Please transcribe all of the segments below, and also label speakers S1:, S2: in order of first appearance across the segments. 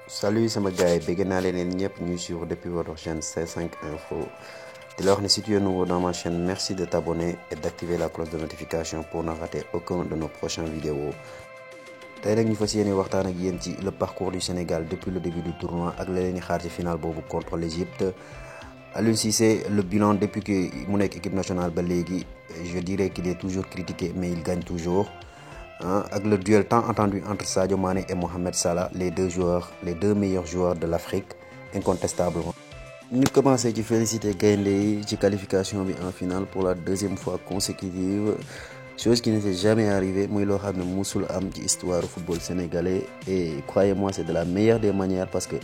S1: Salut sama gars yi bëgg naa leen ñëpp ñuy suivre depuis votre chaîne C5 Info di la wax ne si tu es nouveau dans ma chaîne merci de t'abonner et d'activer la cloche de notification pour ne rater aucun de nos prochaines vidéos. tey nag ñu fas yéene waxtaan ak yéen ci le parcours du Sénégal depuis le début du tournoi ak la leen di xaar ci final boobu contre l'Égypte. Aliou Cissé le bilan depuis que mu nekk équipe nationale ba léegi je dirais qu'il est toujours critiqué mais il gagne toujours. Avec le duel tant attendu entre Sadio Mané et Mohamed Salah, les deux meilleurs joueurs de l'Afrique, incontestablement. Nous commençons à féliciter Gaëndé qui qualification en finale pour la deuxième fois consécutive, chose qui n'était jamais arrivée. Moi, je sais Moussoul am ci histoire du football sénégalais et croyez-moi, c'est de la meilleure des manières parce que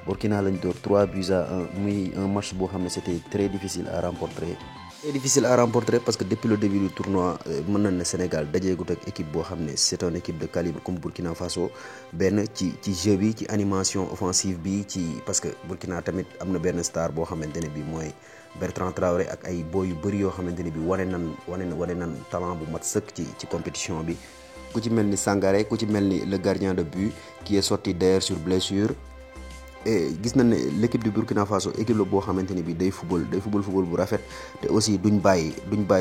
S1: Burkina lañ door 3 buts à 1, un match boo xam ne c'était très difficile à remporter. C'est difficile à remporter parce que depuis le début du tournoi mën nañ ne Sénégal dajeegut ak équipe boo xam ne c'est une équipe de calibre comme Burkina Faso benn ci jeu bi ci animation offensive bi ci parce que Burkina tamit am na benn star boo xamante ne bi mooy Bertrand Traoré ak ay boy yu bëri yoo xamante ne bi wane nan talent bu mat sëkk ci compétition bi ku ci mel ni Sangaré ku ci mel ni le gardien de but qui est sorti d'ailleurs sur blessure. Et gis nañ ne l'équipe du Burkina Faso équipe la boo xamante ne bi day football bu rafet te aussi duñ bàyyi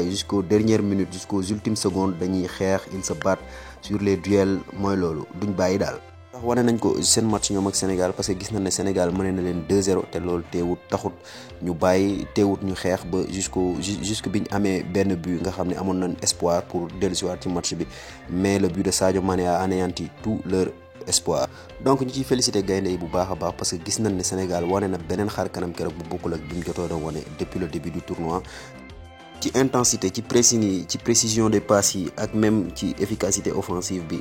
S1: jusqu'aux dernières minutes jusqu'aux ultimes secondes dañuy xeex ils se battent sur les duels mooy loolu duñ bàyyi daal. ndax wane nañ ko seen match ñoom ak Sénégal parce que gis nañ ne Sénégal mëne na leen 2-0 te loolu teewut taxut ñu bàyyi teewut ñu xeex ba jusque bi ñu amee benn but nga xam ne amoon nañ espoir pour dellusiwaat ci match bi mais le but de Sadio Mané a anéanti tout leur espoir. Donc ñu ciy félicité gaynde yi bu baax a baax parce que gis nañ ne Sénégal wane na beneen xar kanam keroog bu bokkul ak bi mu jotoo doon wane depuis le début du tournoi. ci intensité ci précision des passes yi ak même ci efficacité offensive bi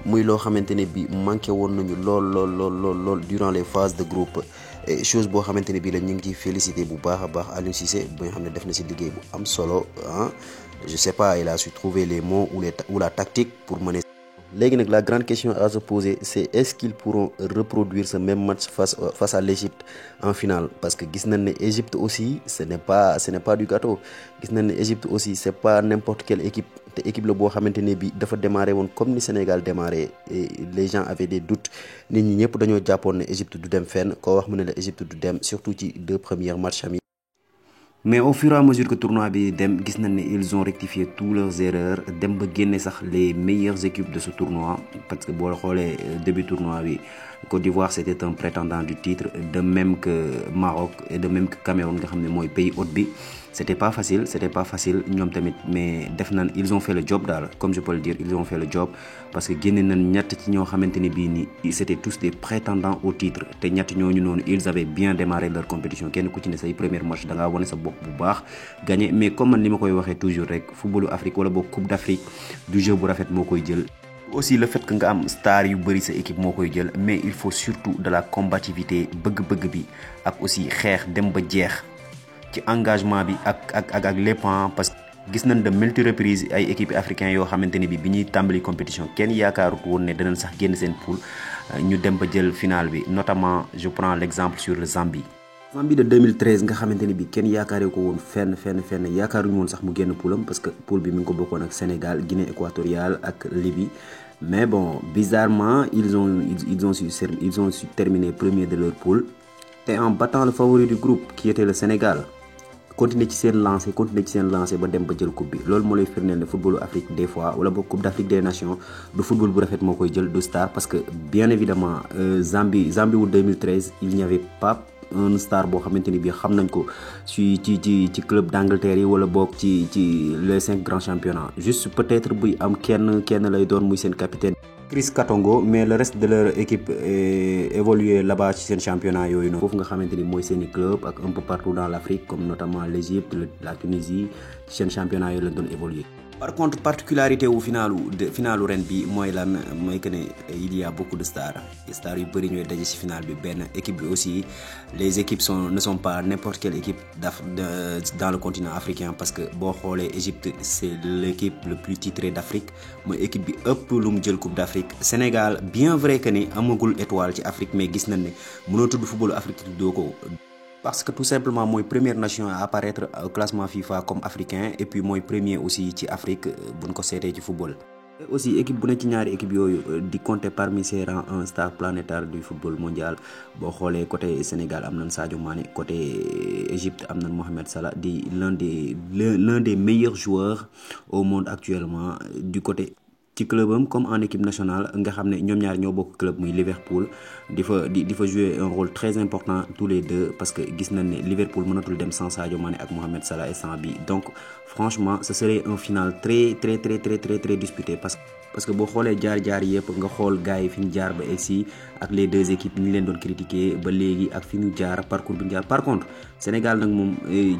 S1: muy loo xamante ne bi manqué woon nañu lool durant les phases de groupe et chose boo xamante ne bi la ñu ngi ciy félicité bu baax a baax Aliou Cissé bi nga xam ne def na si liggéey bu am solo je sais pas il a su trouver les mots ou la tactique pour mener. Léegi nag la grande question à se poser c'est est-ce qu'ils pourront reproduire ce même match face à l'Égypte en finale parce que gis nañ ne Égypte aussi ce n'est pas du gâteau gis nañ ne Égypte aussi c'est pas n'importe quelle équipe te équipe la boo xamante ne bi dafa démarré woon comme ni Sénégal démarré et les gens avaient des doutes nit ñi ñëpp dañoo jàppoon ne Égypte du dem fenn koo wax mu ne la Égypte du dem surtout ci 2 premiers matchs am. Mais au fur et à mesure que le tournoi bi dem gis nañ ne ils ont rectifié toutes leurs erreurs dem ba génne sax les meilleures équipes de ce tournoi parce que boo xoolee début tournoi bi Côte d'Ivoire c'était un prétendant du titre de même que Maroc et de même que Cameroun nga xam ne mooy pays hôte bi c'était pas facile ñoom tamit mais def nañ ils ont fait le job daal comme je peux le dire ils ont fait le job parce que génne nañ ñett ci ñoo xamante ne bii ni c'était tous des prétendants au titre te ñett ñooñu noonu ils avaient bien démarré leur compétition kenn ku ci ne say premier match da ngaa wane sa bopp bu baax gagné mais comme man li ma koy waxee toujours rek footballu Afrique wala boog Coupe d'Afrique du jeu bu rafet moo koy jël. Aussi le fait que nga am star yu bëri sa équipe moo koy jël mais il faut surtout de la combativité bëgg-bëgg bi ak aussi xeex dem ba jeex ci engagement bi ak lépp parce que gis nañ de multi reprises ay équipes africaines yoo xamante ne bi ñuy tàmbali compétition kenn yaakaarut woon ne danañ sax génn seen poule ñu dem ba jël finale bi notamment je prends l'exemple sur le Zambie de 2013 nga xamante ne bi kenn yaakaaree ko woon fenn yaakaaruñu woon sax mu génn poulam parce que poule bi mi ngi ko bokkoon ak Sénégal Guinée équatoriale ak Libye mais bon bizarrement ils ont su terminer premier de leur poule et en battant le favori du groupe qui était le Sénégal continuer ci seen lancé ba dem ba jël coupe bi loolu moo lay firndeel ne footballu Afrique des fois wala boog Coupe d'Afrique des Nations du football bu rafet moo koy jël du star parce que bien évidemment Zambie wu 2013 il n'y avait pas un star boo xamante ni bii xam nañ ko ci club d'Angleterre yi wala boog ci les 5 grands championnats juste peut-être buy am kenn lay doon muy seen capitaine Chris Katongo mais le reste de leur équipe évolué là-bas ci seen championnat yooyu noonu foofu nga xamante ni mooy seeni club ak un peu partout dans l'Afrique comme notamment l'Égypte la Tunisie ci seen championnat yooyu lañ doon évoluer. Par contre particularité wu finalu ren bi mooy que ne il y a beaucoup de stars yu bëri ñooy daje ci final bi benn équipe bi aussi les équipes ne sont pas n'importe quelle équipe dans le continent africain parce que boo xoolee Égypte c'est l'équipe le plus titrée d'Afrique mooy équipe bi ëpp lu mu jël Coupe d'Afrique. Sénégal bien vrai que ni amagul étoile ci Afrique mais gis nañ ne mënoo tudd footballu Afrique tuddoo ko. Parce que tout simplement mooy première nation à apparaître au classement FIFA comme africain et puis mooy premier aussi ci Afrique buñ ko seetee ci football. aussi équipe bu ne ci ñaari équipe yooyu di compter parmi ses rangs un star planétaire du football mondial boo xoolee côté Sénégal am nañ Sadio Mané, côté Égypte am nañ Mohamed Salah di l'un des meilleurs joueurs au monde actuellement du côté ci clubam comme en équipe nationale nga xam ne ñoom ñaar ñoo bokk club muy Liverpool di fa jouer un rôle très important tous les deux parce que gis nañ ne Liverpool mënatul dem sans Sadio Mané ak Mohamed Salah instant bi donc franchement ce serait un final très disputé parce que boo xoolee jaar yëpp nga xool gars yi fi ñu jaar ba egsi ak les deux équipes ñi leen doon critiquer ba léegi ak fi ñu jaar parcours bi ñu jaar par contre Sénégal nag moom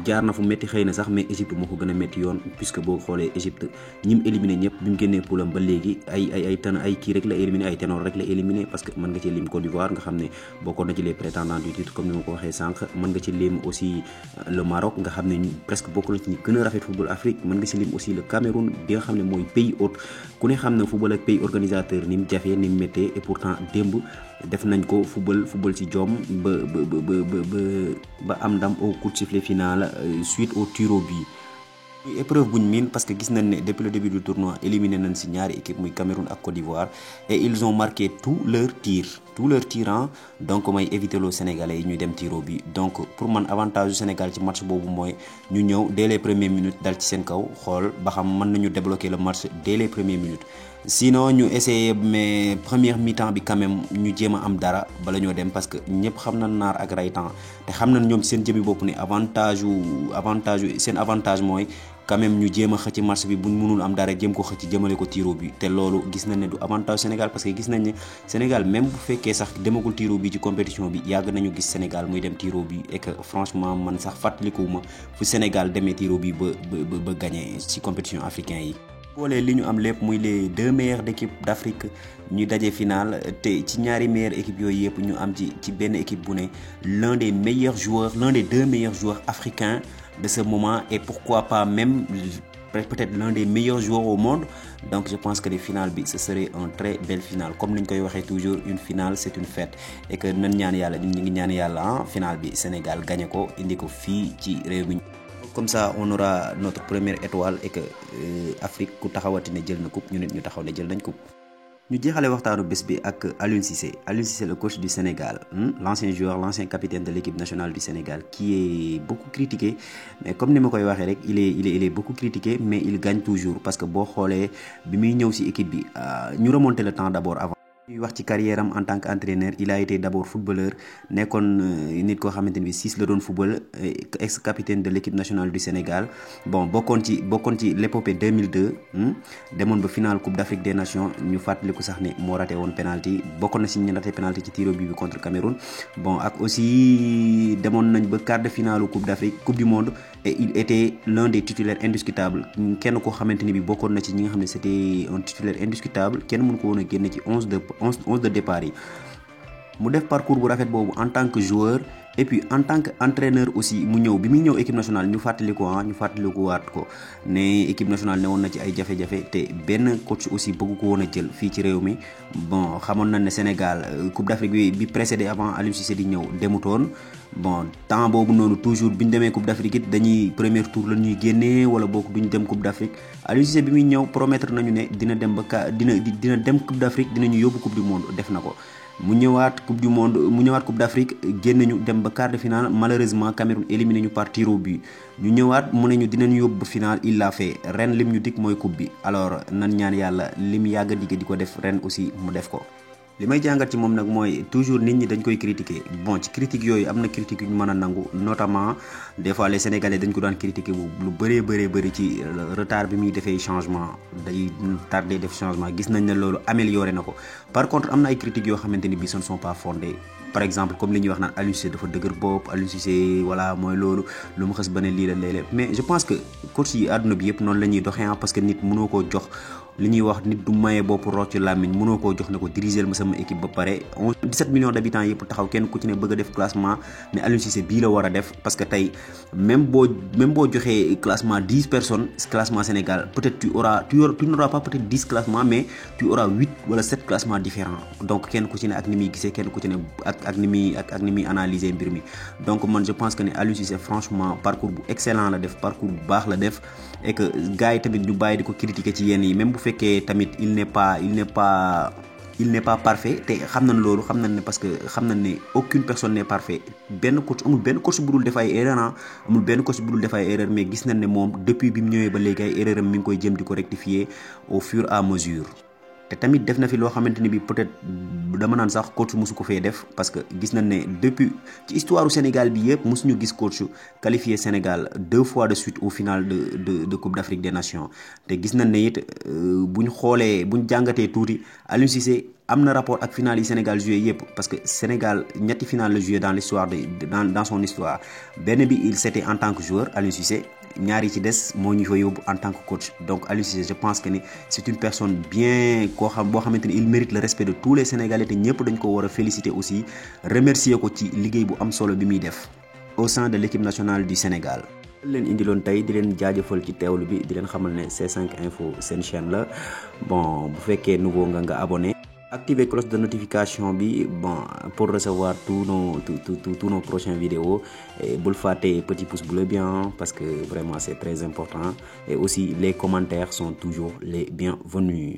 S1: jaar na fu métti xëy na sax mais Égypte moo ko gën a métti yoon puisque boo xoolee Égypte ñi mu éliminé ñëpp bi mu génnee poulam ba léegi ay kii rek la éliminé ay ténor rek la éliminé parce que mën nga ci lim Côte d'Ivoire nga xam ne bokkoon na ci les prétendants du titre comme ni ma ko waxee sànq mën nga ci lim aussi le Maroc nga xam ne presque bokk na ci ñi gën a rafet football Afrique mën nga ci lim aussi le Cameroun bi nga xam ne mooy pays hôte ku ne xam ne football ak pays organisateur ni mu jafee ni mu méttee et pourtant démb def nañ ko football ci jom ba am ndam au coup de sifflet final suite au tir au but. Épreuve buñ miin parce que gis nañ ne depuis le début du tournoi éliminé nañ ci ñaari équipe muy Cameroun ak Côte d'Ivoire et ils ont marqué tous leurs tirs donc may éviter loo Sénégalais yi ñuy dem tir au but donc pour man avantage du Sénégal ci match boobu mooy ñu ñëw dès les premières minutes dal ci seen kaw xool ba xam mën nañu débloquer le match dès les premières minutes sinon ñu essayer mais première mi-temps bi quand même ñu jéem a am dara bala ñoo dem parce que ñëpp xam nañ naar ak raytan te xam nañ ñoom seen jëmi bopp ne seen avantage mooy quand même ñu jéem a xëcc match bi buñ mënul am dara jéem ko xëcc jëmale ko tiro bi te loolu gis nañ ne du avantage Sénégal parce que gis nañ ne Sénégal même bu fekkee sax demagul tiro bi ci compétition bi yàgg nañu gis Sénégal muy dem tiro bi et que franchement man sax fàttalikuwuma fu Sénégal demee tiro bi ba gagné ci compétition africain yi. boolee li ñu am lépp muy les deux meilleures équipes d'Afrique ñu daje final te ci ñaari meilleures équipes yooyu yëpp ñu am ci benn équipe bu ne l'un des deux meilleurs joueurs africains de ce moment et pourquoi pas même peut-être l'un des meilleurs joueurs au monde donc je pense que le final bi ce serait un très belle finale comme ni ñu koy waxee toujours une finale c'est une fête et que nan ñaan yàlla ñun ñu ngi ñaan yàlla final bi Sénégal gagné ko indi ko fii ci réew mi. Comme ça on aura notre première étoile et que Afrique ku taxawati ne jël na coupe ñu nit ñu taxaw ne jël nañ coupe. ñu jeexale waxtaanu bés bi ak Aliou Cissé le coach du Sénégal l'ancien capitaine de l'équipe nationale du Sénégal qui est beaucoup critiqué mais comme ni ma koy waxee rek il est beaucoup critiqué mais il gagne toujours parce que boo xoolee bi muy ñëw ci équipe bi ñu remonter le temps d'abord avant. ñuy wax ci carrière am en tant qu'entraîneur il a été d'abord footballeur nekkoon nit koo xamante ni bi 6 la doon football ex capitaine de l'équipe nationale du Sénégal bon bokkoon ci l'épopée 2002 demoon ba finale coupe d'Afrique des nations ñu fàttaliku sax ne moo raté woon penalty bokkoon na ci ñu raté penalty ci tir au but bi contre Cameroun bon ak aussi demoon nañ ba quart de finale coupe d'Afrique coupe du monde et il était l'un des titulaires indiscutables kenn koo xamante ni bi bokkoon na ci ñi nga xam ne c'était un titulaire indiscutable kenn mënu ko woon a génne ci 11 de départ yi mu def parcours bu rafet boobu en tant que joueur et puis en tant que entraîneur aussi mu ñëw bi muy ñëw équipe nationale ñu fàttalikuwaat ko ne équipe nationale ne woon na ci ay jafe-jafe te benn coach aussi bëgg ko woon a jël fii ci réew mi bon xamoon nañ ne Sénégal coupe d'Afrique bi précédé avant Aliou Cissé di ñëw demutoon bon temps boobu noonu toujours bi ñu demee coupe d'Afrique it dañuy premier tour la ñuy génnee wala boog duñ dem coupe d'Afrique Aliou Cissé bi muy ñëw promettre nañu ne dina dem coupe d'Afrique dinañu yóbbu coupe du monde def na ko mu ñëwaat coupe d'Afrique génn ñu dem ba quart de finale malheureusement Cameroun éliminé ñu par tir au but ñu ñëwaat mu ne ñu dinañu yóbbu ba finale il l'a fait ren lim ñu dig mooy coupe bi alors nan ñaan yàlla lim yàgg digg di ko def ren aussi mu def ko. li may jàngat ci moom nag mooy toujours nit ñi dañ koy critiquer bon ci critique yooyu am na critique yu ñu mën a nangu notamment des fois les Sénégalais dañ ko daan critiquer bu lu bëree ci retard bi muy defee changement day tardé def changement gis nañ ne loolu amélioré na ko par contre am na ay critiques yoo xamante ni bi ce ne sont pas fondées par exemple comme li ñuy wax naan Aliou Cissé dafa dëgër bopp Aliou Cissé voilà mooy loolu lu mu xës ba ne lii la léeg-léeg mais je pense que coach yi àdduna bi yëpp noonu la ñuy doxee parce que nit mënoo koo jox li ñuy wax nit du maye bopp rocc làmmiñ mënoo koo jox ne ko diriger ma sama équipe ba pare 17 millions d'habitants yëpp taxaw kenn ku ci ne bëgg a def classement mais Aliou Cissé bii la war a def parce que tey même boo joxee classement 10 personnes classement Sénégal peut-être tu n'auras pas peut-être 10 classements mais tu auras 8 wala 7 classements différents donc kenn ku ci ne ak ni muy gisee kenn ku ci ne ak ni muy analyser mbir mi donc man je pense que ne Aliou Cissé franchement parcours bu excellent la def parcours bu baax la def et que gars yi tamit ñu bàyyi di ko critiquer ci yenn yi même bu fekkee tamit il n'est pas parfait te xam nañ loolu xam nañ ne parce que xam nañ ne aucune personne n'est parfait amul benn coach bu dul def ay erreur amul benn coach bu dul def ay erreur mais gis nañ ne moom depuis bi mu ñëwee ba léegi ay erreur am mi ngi koy jëm di ko rectifier au fur et à mesure te tamit def na fi loo xamante ni bi peut-être dama naan sax coach mosu ko fee def parce que gis nañ ne depuis ci histoire du Sénégal bi yëpp mosuñu gis coach qualifié Sénégal 2 fois de suite au final de Coupe d'Afrique des Nations te gis nañ ne it buñ jàngatee tuuti Aliou Cissé am na rapport ak final yi Sénégal joué yëpp parce que Sénégal ñetti final la joué dans l'histoire dans son histoire benn bi il c'était en tant que joueur Aliou Cissé ñaari ci des moo ñu fa yóbbu en tant que coach donc Aliou Cissé je pense que ni c'est une personne bien boo xamante ni il mérite le respect de tous les Sénégalais te ñëpp dañ ko war a féliciter aussi remercier ko ci liggéey bu am solo bi muy def au sein de l'équipe nationale du Sénégal. leen indiloon tey di leen jaajëfal ci teewlu bi di leen xamal ne C5 Info seen chaîne la bon bu fekkee nouveau nga abonné. Activez cloche de notification bi pour recevoir tous nos prochaines vidéos et bul fàtte petit pouce bleu bien parce que vraiment c'est très important et aussi les commentaires sont toujours les bienvenus.